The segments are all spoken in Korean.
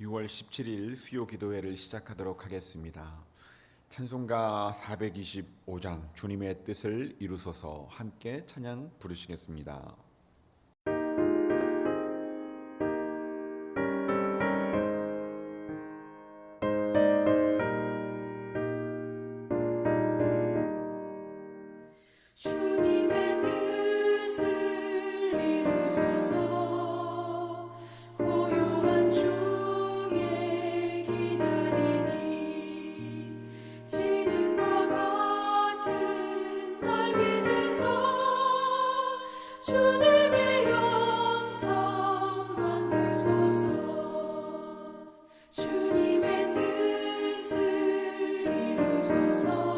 6월 17일 수요 기도회를 시작하도록 하겠습니다. 찬송가 425장 주님의 뜻을 이루소서 함께 찬양 부르시겠습니다. 주님의 뜻을 이루소서. 고요한 중에 기다리니 지능과 같은 날 빚으소. 주님의 영성 만드소서. 주님의 뜻을 이루소서.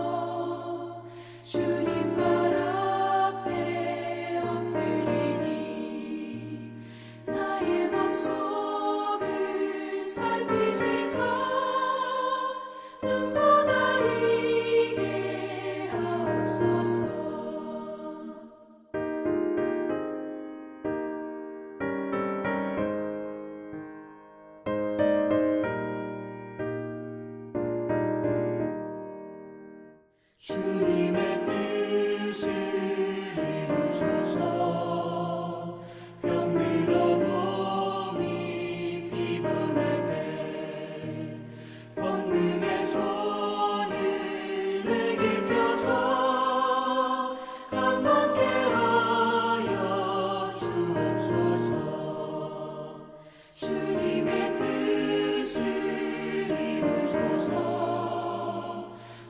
주님 발 앞에 엎드리니 나의 맘속을 살피시사 눈보다 이게 하옵소서. 주님의 뜻을 이루소서. 병들어 몸이 피곤할 때 권능의 손을 내게 펴서 강건케 하여 주옵소서. 주님의 뜻을 이루소서.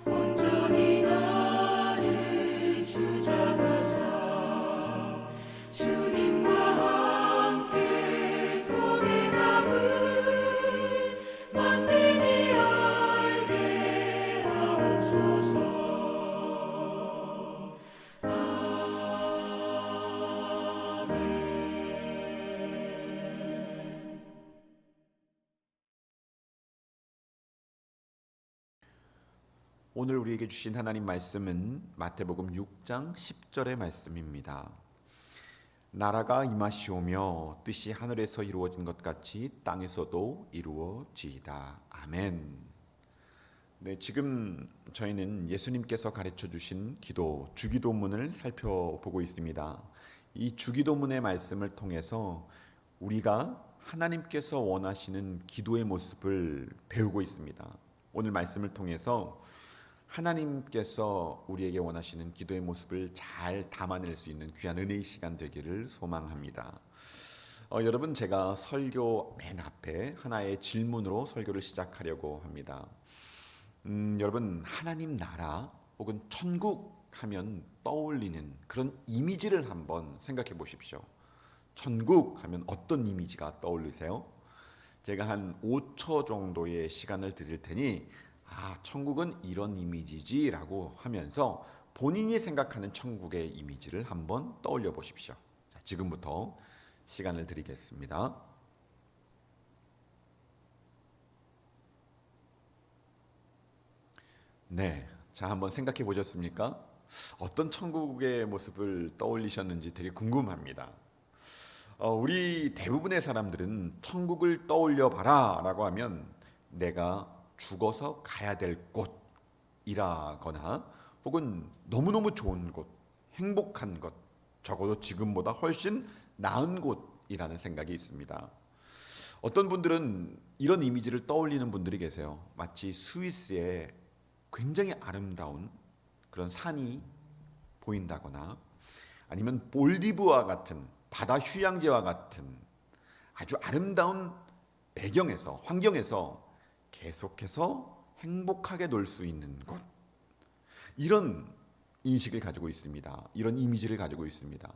온전히 나를 주장하사 주님과 함께 동행함을 만민이 알게 하옵소서. 아멘. 오늘 우리에게 주신 하나님 말씀은 마태복음 6장 10절의 말씀입니다. 나라가 임하시오며 뜻이 하늘에서 이루어진 것 같이 땅에서도 이루어지이다. 아멘. 네, 지금 저희는 예수님께서 가르쳐 주신 기도, 주기도문을 살펴보고 있습니다. 이 주기도문의 말씀을 통해서 우리가 하나님께서 원하시는 기도의 모습을 배우고 있습니다. 오늘 말씀을 통해서 하나님께서 우리에게 원하시는 기도의 모습을 잘 담아낼 수 있는 귀한 은혜의 시간 되기를 소망합니다. 여러분, 제가 설교 맨 앞에 하나의 질문으로 설교를 시작하려고 합니다. 여러분, 하나님 나라 혹은 천국 하면 떠올리는 그런 이미지를 한번 생각해 보십시오. 천국 하면 어떤 이미지가 떠오르세요? 제가 한 5초 정도의 시간을 드릴 테니 천국은 이런 이미지지 라고 하면서 본인이 생각하는 천국의 이미지를 한번 떠올려 보십시오. 자, 지금부터 시간을 드리겠습니다. 네, 자, 한번 생각해 보셨습니까? 어떤 천국의 모습을 떠올리셨는지 되게 궁금합니다. 우리 대부분의 사람들은 천국을 떠올려 봐라 라고 하면 내가 죽어서 가야 될 곳이라거나 혹은 너무너무 좋은 곳, 행복한 곳, 적어도 지금보다 훨씬 나은 곳이라는 생각이 있습니다. 어떤 분들은 이런 이미지를 떠올리는 분들이 계세요. 마치 스위스에 굉장히 아름다운 그런 산이 보인다거나 아니면 몰디브와 같은 바다 휴양지와 같은 아주 아름다운 배경에서, 환경에서 계속해서 행복하게 놀 수 있는 곳, 이런 인식을 가지고 있습니다. 이런 이미지를 가지고 있습니다.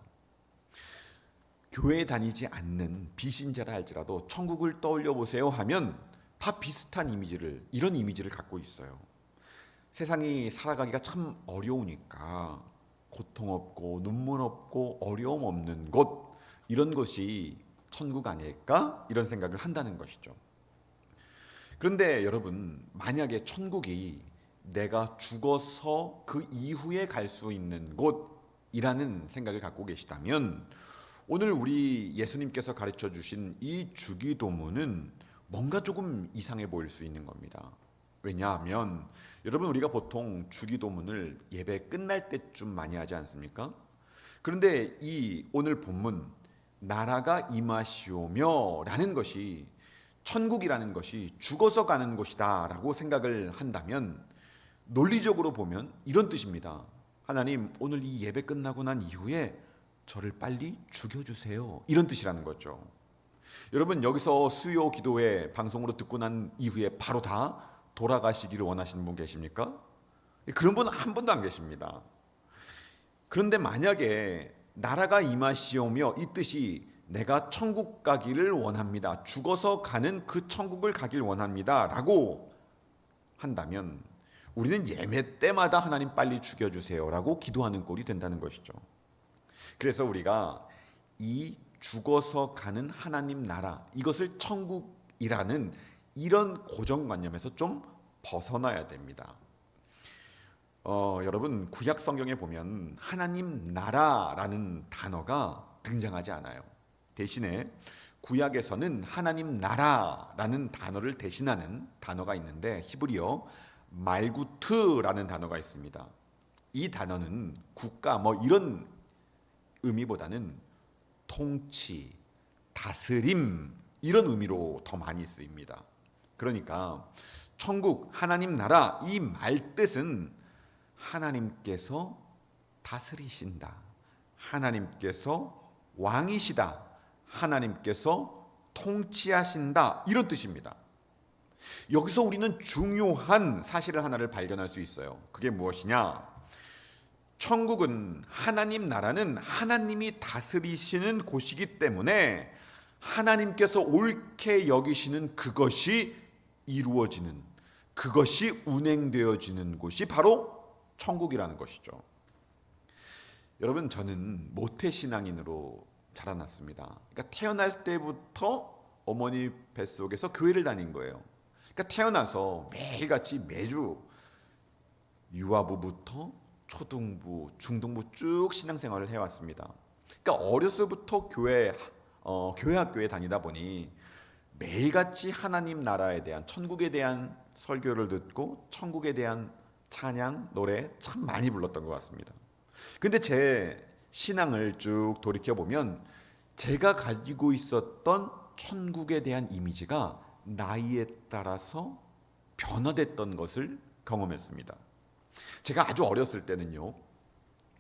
교회에 다니지 않는 비신자라 할지라도 천국을 떠올려 보세요 하면 다 비슷한 이미지를, 이런 이미지를 갖고 있어요. 세상이 살아가기가 참 어려우니까 고통 없고 눈물 없고 어려움 없는 곳, 이런 곳이 천국 아닐까? 이런 생각을 한다는 것이죠. 그런데 여러분, 만약에 천국이 내가 죽어서 그 이후에 갈 수 있는 곳이라는 생각을 갖고 계시다면 오늘 우리 예수님께서 가르쳐 주신 이 주기도문은 뭔가 조금 이상해 보일 수 있는 겁니다. 왜냐하면 여러분 우리가 보통 주기도문을 예배 끝날 때쯤 많이 하지 않습니까? 그런데 이 오늘 본문 나라가 임하시오며 라는 것이 천국이라는 것이 죽어서 가는 곳이다라고 생각을 한다면 논리적으로 보면 이런 뜻입니다. 하나님 오늘 이 예배 끝나고 난 이후에 저를 빨리 죽여주세요. 이런 뜻이라는 거죠. 여러분 여기서 수요 기도회 방송으로 듣고 난 이후에 바로 다 돌아가시기를 원하시는 분 계십니까? 그런 분은 한 분도 안 계십니다. 그런데 만약에 나라가 임하시오며 이 뜻이 내가 천국 가기를 원합니다. 죽어서 가는 그 천국을 가길 원합니다. 라고 한다면 우리는 예배 때마다 하나님 빨리 죽여주세요. 라고 기도하는 꼴이 된다는 것이죠. 그래서 우리가 이 죽어서 가는 하나님 나라, 이것을 천국이라는 이런 고정관념에서 좀 벗어나야 됩니다. 여러분 구약 성경에 보면 하나님 나라라는 단어가 등장하지 않아요. 대신에 구약에서는 하나님 나라라는 단어를 대신하는 단어가 있는데 히브리어 말구트라는 단어가 있습니다. 이 단어는 국가 뭐 이런 의미보다는 통치, 다스림 이런 의미로 더 많이 쓰입니다. 그러니까 천국, 하나님 나라 이 말뜻은 하나님께서 다스리신다. 하나님께서 왕이시다. 하나님께서 통치하신다. 이런 뜻입니다. 여기서 우리는 중요한 사실을 하나를 발견할 수 있어요. 그게 무엇이냐? 천국은 하나님 나라는 하나님이 다스리시는 곳이기 때문에 하나님께서 옳게 여기시는 그것이 이루어지는, 그것이 운행되어지는 곳이 바로 천국이라는 것이죠. 여러분 저는 모태신앙인으로 자라났습니다. 그러니까 태어날 때부터 어머니 뱃속에서 교회를 다닌 거예요. 그러니까 태어나서 매일같이 매주 유아부부터 초등부, 중등부 쭉 신앙생활을 해왔습니다. 그러니까 어려서부터 교회 학교에 다니다 보니 매일같이 하나님 나라에 대한 천국에 대한 설교를 듣고 천국에 대한 찬양, 노래 참 많이 불렀던 것 같습니다. 근데 제 신앙을 쭉 돌이켜보면 제가 가지고 있었던 천국에 대한 이미지가 나이에 따라서 변화됐던 것을 경험했습니다. 제가 아주 어렸을 때는요,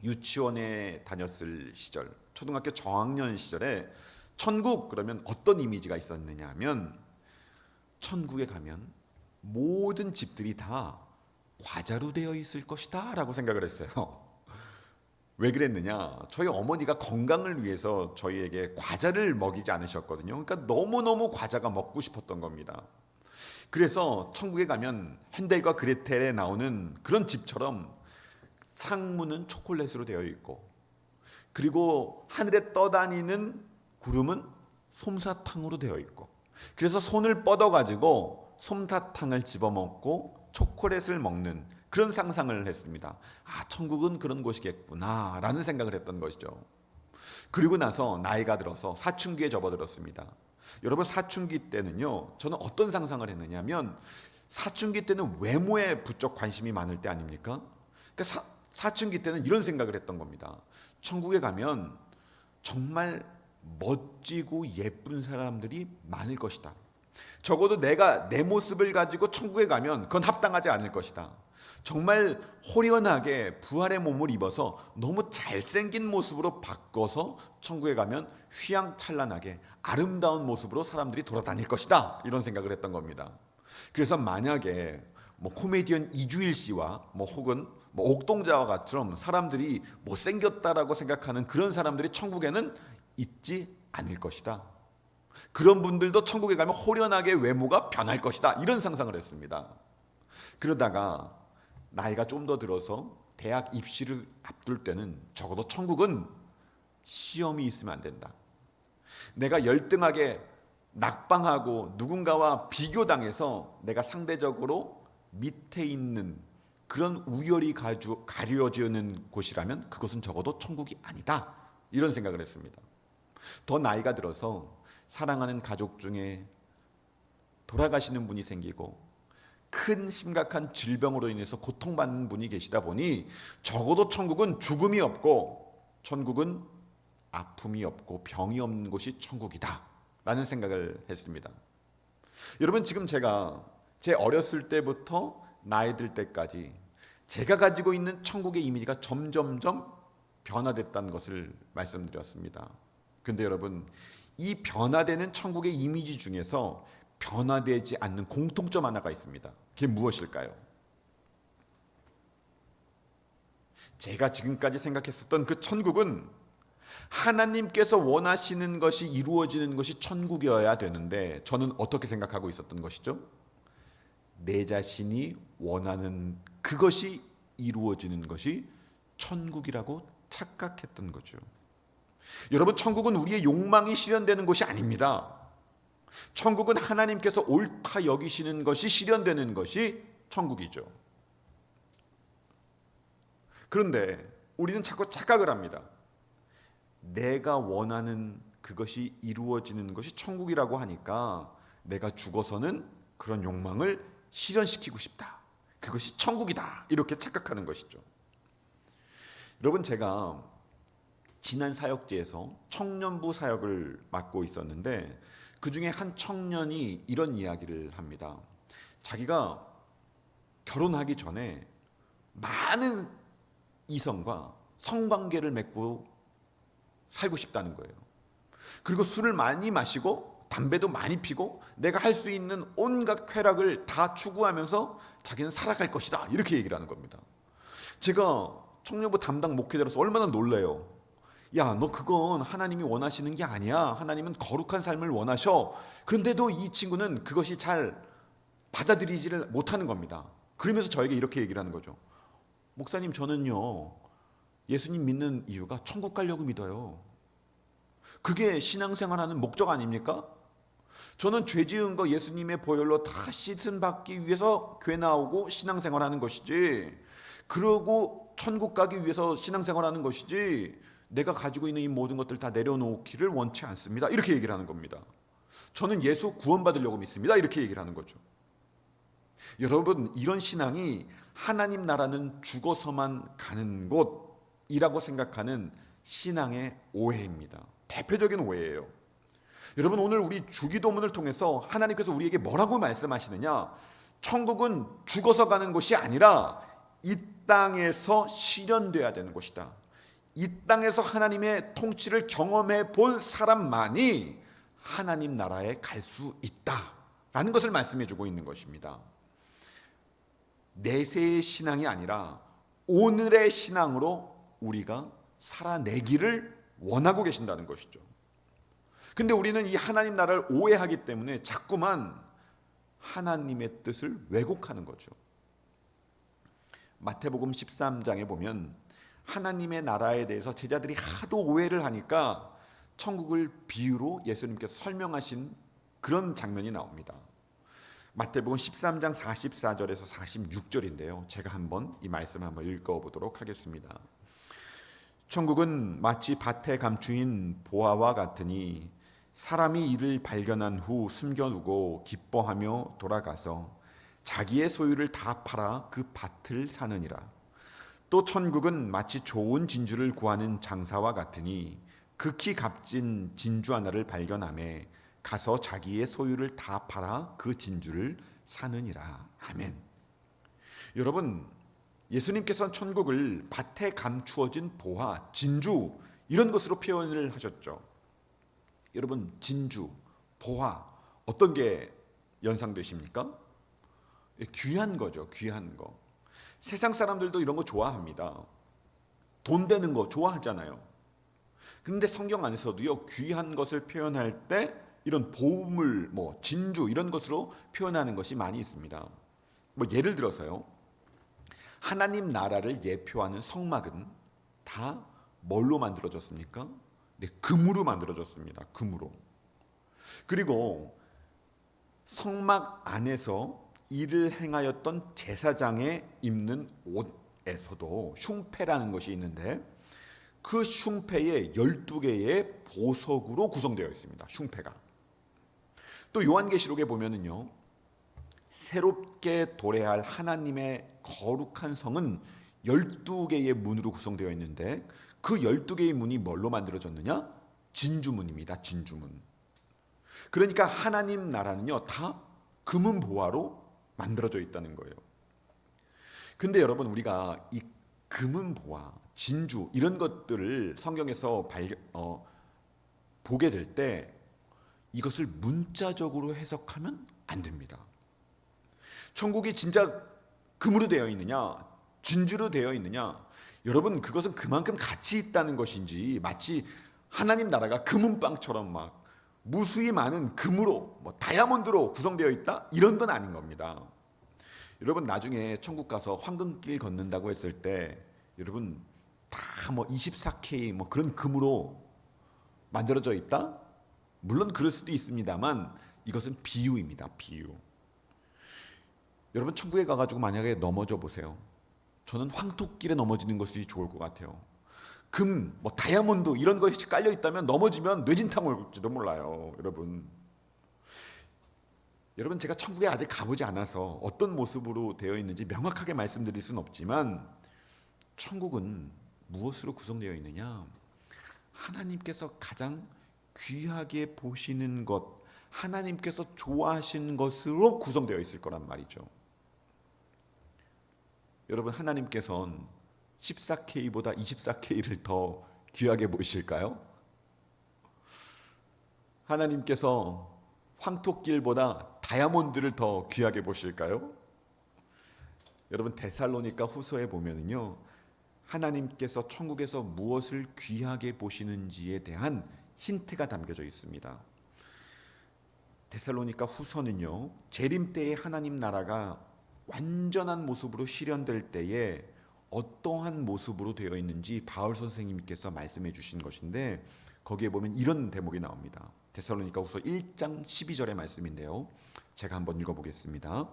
유치원에 다녔을 시절, 초등학교 저학년 시절에 천국 그러면 어떤 이미지가 있었느냐 하면 천국에 가면 모든 집들이 다 과자로 되어 있을 것이다 라고 생각을 했어요. 왜 그랬느냐? 저희 어머니가 건강을 위해서 저희에게 과자를 먹이지 않으셨거든요. 그러니까 너무너무 과자가 먹고 싶었던 겁니다. 그래서 천국에 가면 헨델과 그레텔에 나오는 그런 집처럼 창문은 초콜릿으로 되어 있고 그리고 하늘에 떠다니는 구름은 솜사탕으로 되어 있고 그래서 손을 뻗어가지고 솜사탕을 집어먹고 초콜릿을 먹는 그런 상상을 했습니다. 아, 천국은 그런 곳이겠구나 라는 생각을 했던 것이죠. 그리고 나서 나이가 들어서 사춘기에 접어들었습니다. 여러분 사춘기 때는요, 저는 어떤 상상을 했느냐면 사춘기 때는 외모에 부쩍 관심이 많을 때 아닙니까? 그러니까 사춘기 때는 이런 생각을 했던 겁니다. 천국에 가면 정말 멋지고 예쁜 사람들이 많을 것이다. 적어도 내가 내 모습을 가지고 천국에 가면 그건 합당하지 않을 것이다. 정말 호련하게 부활의 몸을 입어서 너무 잘생긴 모습으로 바꿔서 천국에 가면 휘황찬란하게 아름다운 모습으로 사람들이 돌아다닐 것이다. 이런 생각을 했던 겁니다. 그래서 만약에 코미디언 이주일 씨와 혹은 옥동자와 같처럼 사람들이 못생겼다라고 생각하는 그런 사람들이 천국에는 있지 않을 것이다. 그런 분들도 천국에 가면 호련하게 외모가 변할 것이다. 이런 상상을 했습니다. 그러다가 나이가 좀 더 들어서 대학 입시를 앞둘 때는 적어도 천국은 시험이 있으면 안 된다. 내가 열등하게 낙방하고 누군가와 비교당해서 내가 상대적으로 밑에 있는 그런 우열이 가려지는 곳이라면 그것은 적어도 천국이 아니다. 이런 생각을 했습니다. 더 나이가 들어서 사랑하는 가족 중에 돌아가시는 분이 생기고 큰 심각한 질병으로 인해서 고통받는 분이 계시다 보니 적어도 천국은 죽음이 없고 천국은 아픔이 없고 병이 없는 곳이 천국이다 라는 생각을 했습니다. 여러분, 지금 제가 제 어렸을 때부터 나이 들 때까지 제가 가지고 있는 천국의 이미지가 점점점 변화됐다는 것을 말씀드렸습니다. 그런데 여러분, 이 변화되는 천국의 이미지 중에서 변화되지 않는 공통점 하나가 있습니다. 그게 무엇일까요? 제가 지금까지 생각했었던 그 천국은 하나님께서 원하시는 것이 이루어지는 것이 천국이어야 되는데 저는 어떻게 생각하고 있었던 것이죠? 내 자신이 원하는 그것이 이루어지는 것이 천국이라고 착각했던 거죠. 여러분, 천국은 우리의 욕망이 실현되는 곳이 아닙니다. 천국은 하나님께서 옳다 여기시는 것이 실현되는 것이 천국이죠. 그런데 우리는 자꾸 착각을 합니다. 내가 원하는 그것이 이루어지는 것이 천국이라고 하니까 내가 죽어서는 그런 욕망을 실현시키고 싶다. 그것이 천국이다. 이렇게 착각하는 것이죠. 여러분, 제가 지난 사역지에서 청년부 사역을 맡고 있었는데 그 중에 한 청년이 이런 이야기를 합니다. 자기가 결혼하기 전에 많은 이성과 성관계를 맺고 살고 싶다는 거예요. 그리고 술을 많이 마시고 담배도 많이 피고 내가 할 수 있는 온갖 쾌락을 다 추구하면서 자기는 살아갈 것이다. 이렇게 얘기를 하는 겁니다. 제가 청년부 담당 목회자로서 얼마나 놀래요. 야, 너 그건 하나님이 원하시는 게 아니야. 하나님은 거룩한 삶을 원하셔. 그런데도 이 친구는 그것이 잘 받아들이지를 못하는 겁니다. 그러면서 저에게 이렇게 얘기를 하는 거죠. 목사님, 저는요 예수님 믿는 이유가 천국 가려고 믿어요. 그게 신앙생활하는 목적 아닙니까? 저는 죄 지은 거 예수님의 보혈로 다 씻음 받기 위해서 교회 나오고 신앙생활하는 것이지, 그러고 천국 가기 위해서 신앙생활하는 것이지 내가 가지고 있는 이 모든 것들 다 내려놓기를 원치 않습니다. 이렇게 얘기를 하는 겁니다. 저는 예수 구원받으려고 믿습니다. 이렇게 얘기를 하는 거죠. 여러분, 이런 신앙이 하나님 나라는 죽어서만 가는 곳이라고 생각하는 신앙의 오해입니다. 대표적인 오해예요. 여러분, 오늘 우리 주기도문을 통해서 하나님께서 우리에게 뭐라고 말씀하시느냐? 천국은 죽어서 가는 곳이 아니라 이 땅에서 실현돼야 되는 곳이다. 이 땅에서 하나님의 통치를 경험해 본 사람만이 하나님 나라에 갈 수 있다라는 것을 말씀해 주고 있는 것입니다. 내세의 신앙이 아니라 오늘의 신앙으로 우리가 살아내기를 원하고 계신다는 것이죠. 근데 우리는 이 하나님 나라를 오해하기 때문에 자꾸만 하나님의 뜻을 왜곡하는 거죠. 마태복음 13장에 보면 하나님의 나라에 대해서 제자들이 하도 오해를 하니까 천국을 비유로 예수님께서 설명하신 그런 장면이 나옵니다. 마태복음 13장 44절에서 46절인데요. 제가 한번 이 말씀을 한번 읽어보도록 하겠습니다. 천국은 마치 밭에 감추인 보화와 같으니 사람이 이를 발견한 후 숨겨두고 기뻐하며 돌아가서 자기의 소유를 다 팔아 그 밭을 사느니라. 또 천국은 마치 좋은 진주를 구하는 장사와 같으니 극히 값진 진주 하나를 발견하매 가서 자기의 소유를 다 팔아 그 진주를 사느니라. 아멘. 여러분, 예수님께서는 천국을 밭에 감추어진 보화, 진주 이런 것으로 표현을 하셨죠. 여러분, 진주, 보화 어떤 게 연상되십니까? 귀한 거죠. 귀한 거. 세상 사람들도 이런 거 좋아합니다. 돈 되는 거 좋아하잖아요. 그런데 성경 안에서도요, 귀한 것을 표현할 때 이런 보물, 진주 이런 것으로 표현하는 것이 많이 있습니다. 예를 들어서요, 하나님 나라를 예표하는 성막은 다 뭘로 만들어졌습니까? 네, 금으로 만들어졌습니다. 금으로. 그리고 성막 안에서 일을 행하였던 제사장의 입는 옷에서도 흉패라는 것이 있는데 그 흉패에 12개의 보석으로 구성되어 있습니다. 흉패가. 또 요한계시록에 보면은요, 새롭게 도래할 하나님의 거룩한 성은 12개의 문으로 구성되어 있는데 그 12개의 문이 뭘로 만들어졌느냐? 진주문입니다. 진주문. 그러니까 하나님 나라는요, 다 금은 보화로 만들어져 있다는 거예요. 근데 여러분, 우리가 이 금은 보화, 진주 이런 것들을 성경에서 보게 될 때 이것을 문자적으로 해석하면 안 됩니다. 천국이 진짜 금으로 되어 있느냐, 진주로 되어 있느냐, 여러분, 그것은 그만큼 가치 있다는 것인지 마치 하나님 나라가 금은방처럼 막 무수히 많은 금으로 다이아몬드로 구성되어 있다, 이런 건 아닌 겁니다. 여러분, 나중에 천국 가서 황금길 걷는다고 했을 때 여러분 다 24K 그런 금으로 만들어져 있다? 물론 그럴 수도 있습니다만 이것은 비유입니다. 비유. 여러분, 천국에 가가지고 만약에 넘어져 보세요. 저는 황토길에 넘어지는 것이 좋을 것 같아요. 금, 다이아몬드 이런 것이 깔려 있다면 넘어지면 뇌진탕 올지도 몰라요. 여러분, 제가 천국에 아직 가보지 않아서 어떤 모습으로 되어 있는지 명확하게 말씀드릴 수는 없지만 천국은 무엇으로 구성되어 있느냐? 하나님께서 가장 귀하게 보시는 것, 하나님께서 좋아하시는 것으로 구성되어 있을 거란 말이죠. 여러분, 하나님께서는 14K보다 24K를 더 귀하게 보실까요? 하나님께서 황토길보다 다이아몬드를 더 귀하게 보실까요? 여러분, 데살로니가 후서에 보면은요, 하나님께서 천국에서 무엇을 귀하게 보시는지에 대한 힌트가 담겨져 있습니다. 데살로니가 후서는요, 재림 때의 하나님 나라가 완전한 모습으로 실현될 때에 어떠한 모습으로 되어 있는지 바울 선생님께서 말씀해 주신 것인데 거기에 보면 이런 대목이 나옵니다. 데살로니가 후서 1장 12절의 말씀인데요, 제가 한번 읽어보겠습니다.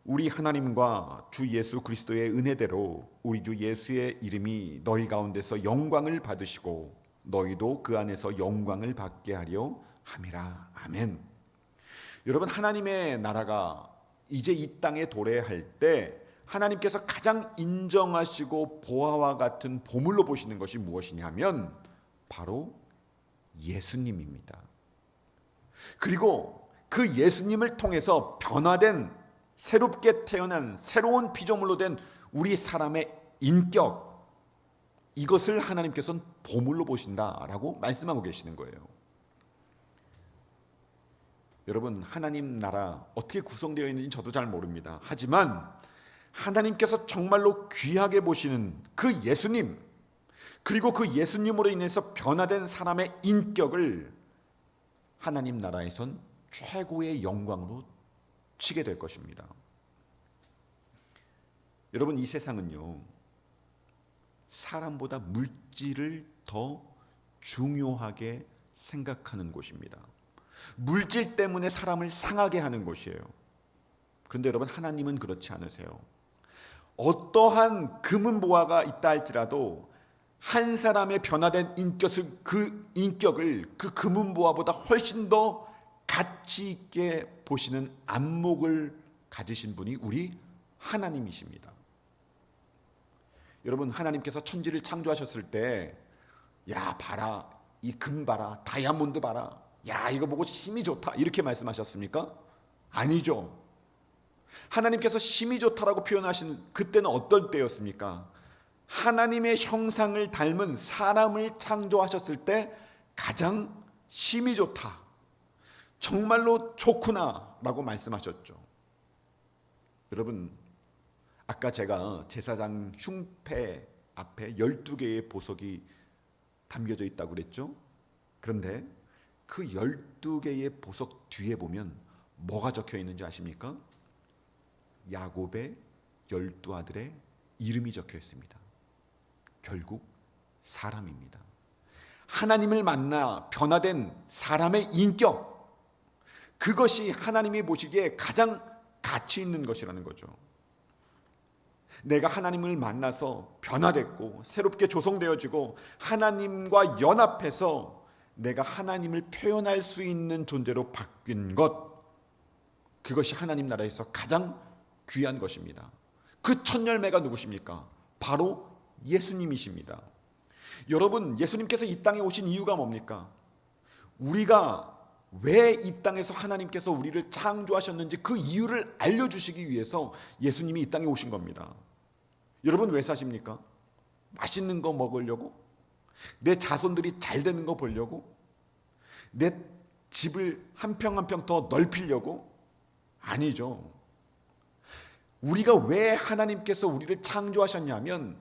우리 하나님과 주 예수 그리스도의 은혜대로 우리 주 예수의 이름이 너희 가운데서 영광을 받으시고 너희도 그 안에서 영광을 받게 하려 함이라. 아멘. 여러분, 하나님의 나라가 이제 이 땅에 도래할 때 하나님께서 가장 인정하시고 보화와 같은 보물로 보시는 것이 무엇이냐면 바로 예수님입니다. 그리고 그 예수님을 통해서 변화된, 새롭게 태어난 새로운 피조물로 된 우리 사람의 인격, 이것을 하나님께서는 보물로 보신다라고 말씀하고 계시는 거예요. 여러분, 하나님 나라 어떻게 구성되어 있는지 저도 잘 모릅니다. 하지만 하나님께서 정말로 귀하게 보시는 그 예수님, 그리고 그 예수님으로 인해서 변화된 사람의 인격을 하나님 나라에선 최고의 영광으로 치게 될 것입니다. 여러분, 이 세상은요, 사람보다 물질을 더 중요하게 생각하는 곳입니다. 물질 때문에 사람을 상하게 하는 곳이에요. 그런데 여러분, 하나님은 그렇지 않으세요. 어떠한 금은 보화가 있다 할지라도 한 사람의 변화된 인격을 그 금은 보화보다 훨씬 더 가치 있게 보시는 안목을 가지신 분이 우리 하나님이십니다. 여러분, 하나님께서 천지를 창조하셨을 때, 야, 봐라, 이 금 봐라, 다이아몬드 봐라, 야, 이거 보고 힘이 좋다, 이렇게 말씀하셨습니까? 아니죠. 하나님께서 힘이 좋다라고 표현하신 그때는 어떤 때였습니까? 하나님의 형상을 닮은 사람을 창조하셨을 때 가장 힘이 좋다, 정말로 좋구나 라고 말씀하셨죠. 여러분, 아까 제가 제사장 흉패 앞에 12개의 보석이 담겨져 있다고 그랬죠. 그런데 그 12개의 보석 뒤에 보면 뭐가 적혀 있는지 아십니까? 야곱의 12아들의 이름이 적혀 있습니다. 결국 사람입니다. 하나님을 만나 변화된 사람의 인격, 그것이 하나님이 보시기에 가장 가치 있는 것이라는 거죠. 내가 하나님을 만나서 변화됐고 새롭게 조성되어지고 하나님과 연합해서 내가 하나님을 표현할 수 있는 존재로 바뀐 것, 그것이 하나님 나라에서 가장 귀한 것입니다. 그 첫 열매가 누구십니까? 바로 예수님이십니다. 여러분, 예수님께서 이 땅에 오신 이유가 뭡니까? 우리가 왜 이 땅에서 하나님께서 우리를 창조하셨는지 그 이유를 알려주시기 위해서 예수님이 이 땅에 오신 겁니다. 여러분, 왜 사십니까? 맛있는 거 먹으려고? 내 자손들이 잘 되는 거 보려고? 내 집을 한 평 한 평 더 넓히려고? 아니죠. 우리가 왜 하나님께서 우리를 창조하셨냐면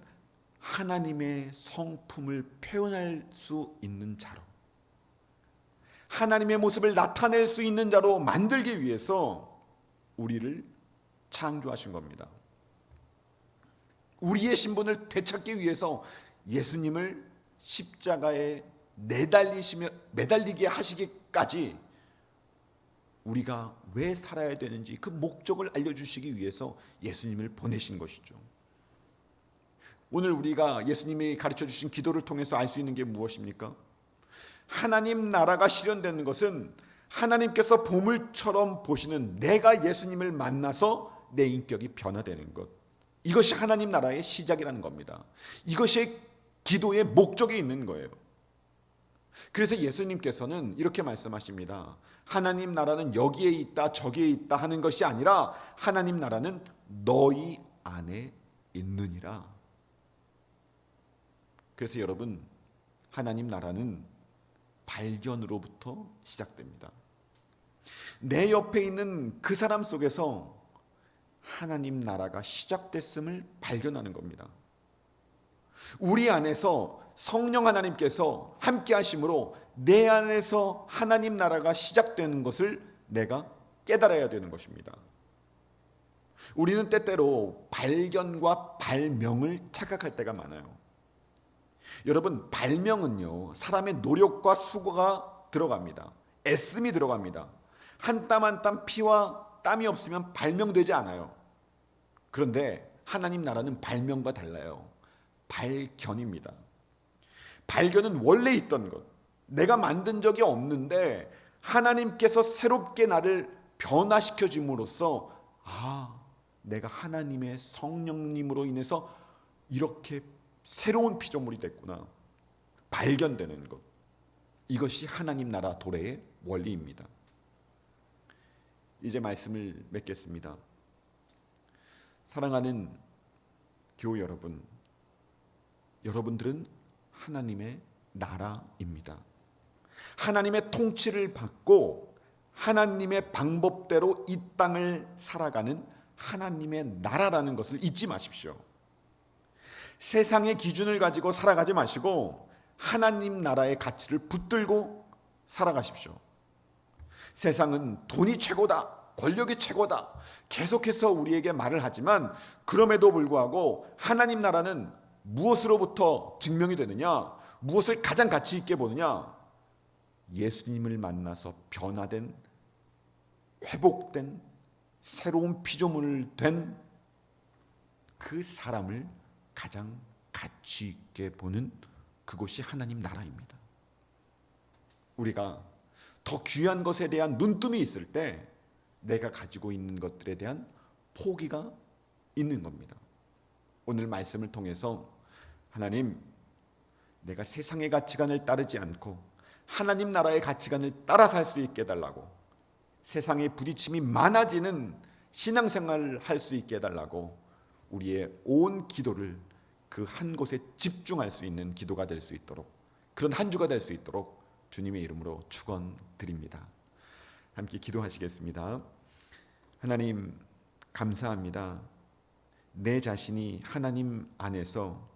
하나님의 성품을 표현할 수 있는 자로, 하나님의 모습을 나타낼 수 있는 자로 만들기 위해서 우리를 창조하신 겁니다. 우리의 신분을 되찾기 위해서 예수님을 십자가에 매달리게 하시기까지 우리가 왜 살아야 되는지 그 목적을 알려주시기 위해서 예수님을 보내신 것이죠. 오늘 우리가 예수님이 가르쳐 주신 기도를 통해서 알 수 있는 게 무엇입니까? 하나님 나라가 실현되는 것은 하나님께서 보물처럼 보시는 내가 예수님을 만나서 내 인격이 변화되는 것, 이것이 하나님 나라의 시작이라는 겁니다. 이것이 기도의 목적이 있는 거예요. 그래서 예수님께서는 이렇게 말씀하십니다. 하나님 나라는 여기에 있다 저기에 있다 하는 것이 아니라 하나님 나라는 너희 안에 있느니라. 그래서 여러분, 하나님 나라는 발견으로부터 시작됩니다. 내 옆에 있는 그 사람 속에서 하나님 나라가 시작됐음을 발견하는 겁니다. 우리 안에서 성령 하나님께서 함께 하심으로 내 안에서 하나님 나라가 시작되는 것을 내가 깨달아야 되는 것입니다. 우리는 때때로 발견과 발명을 착각할 때가 많아요. 여러분, 발명은요, 사람의 노력과 수고가 들어갑니다. 애씀이 들어갑니다. 한 땀 한 땀 피와 땀이 없으면 발명되지 않아요. 그런데 하나님 나라는 발명과 달라요. 발견입니다. 발견은 원래 있던 것, 내가 만든 적이 없는데 하나님께서 새롭게 나를 변화시켜 줌으로써 내가 하나님의 성령님으로 인해서 이렇게 새로운 피조물이 됐구나, 발견되는 것, 이것이 하나님 나라 도래의 원리입니다. 이제 말씀을 맺겠습니다. 사랑하는 교우 여러분, 여러분들은 하나님의 나라입니다. 하나님의 통치를 받고 하나님의 방법대로 이 땅을 살아가는 하나님의 나라라는 것을 잊지 마십시오. 세상의 기준을 가지고 살아가지 마시고 하나님 나라의 가치를 붙들고 살아가십시오. 세상은 돈이 최고다, 권력이 최고다, 계속해서 우리에게 말을 하지만 그럼에도 불구하고 하나님 나라는 무엇으로부터 증명이 되느냐? 무엇을 가장 가치 있게 보느냐? 예수님을 만나서 변화된, 회복된, 새로운 피조물 된 그 사람을 가장 가치 있게 보는 그곳이 하나님 나라입니다. 우리가 더 귀한 것에 대한 눈뜸이 있을 때 내가 가지고 있는 것들에 대한 포기가 있는 겁니다. 오늘 말씀을 통해서 하나님, 내가 세상의 가치관을 따르지 않고 하나님 나라의 가치관을 따라 살 수 있게 해달라고, 세상에 부딪힘이 많아지는 신앙생활을 할 수 있게 해달라고, 우리의 온 기도를 그 한 곳에 집중할 수 있는 기도가 될 수 있도록, 그런 한 주가 될 수 있도록 주님의 이름으로 축원드립니다. 함께 기도하시겠습니다. 하나님, 감사합니다. 내 자신이 하나님 안에서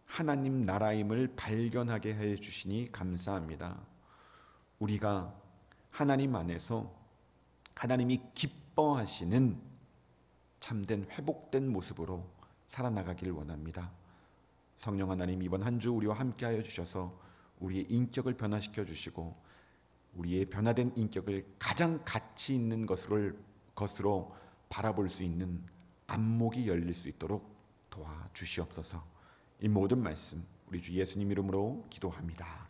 하나님 나라임을 발견하게 해 주시니 감사합니다. 우리가 하나님 안에서 하나님이 기뻐하시는 참된 회복된 모습으로 살아나가길 원합니다. 성령 하나님, 이번 한 주 우리와 함께하여 주셔서 우리의 인격을 변화시켜 주시고 우리의 변화된 인격을 가장 가치 있는 것으로 바라볼 수 있는 안목이 열릴 수 있도록 도와주시옵소서. 이 모든 말씀 우리 주 예수님 이름으로 기도합니다.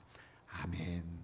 아멘.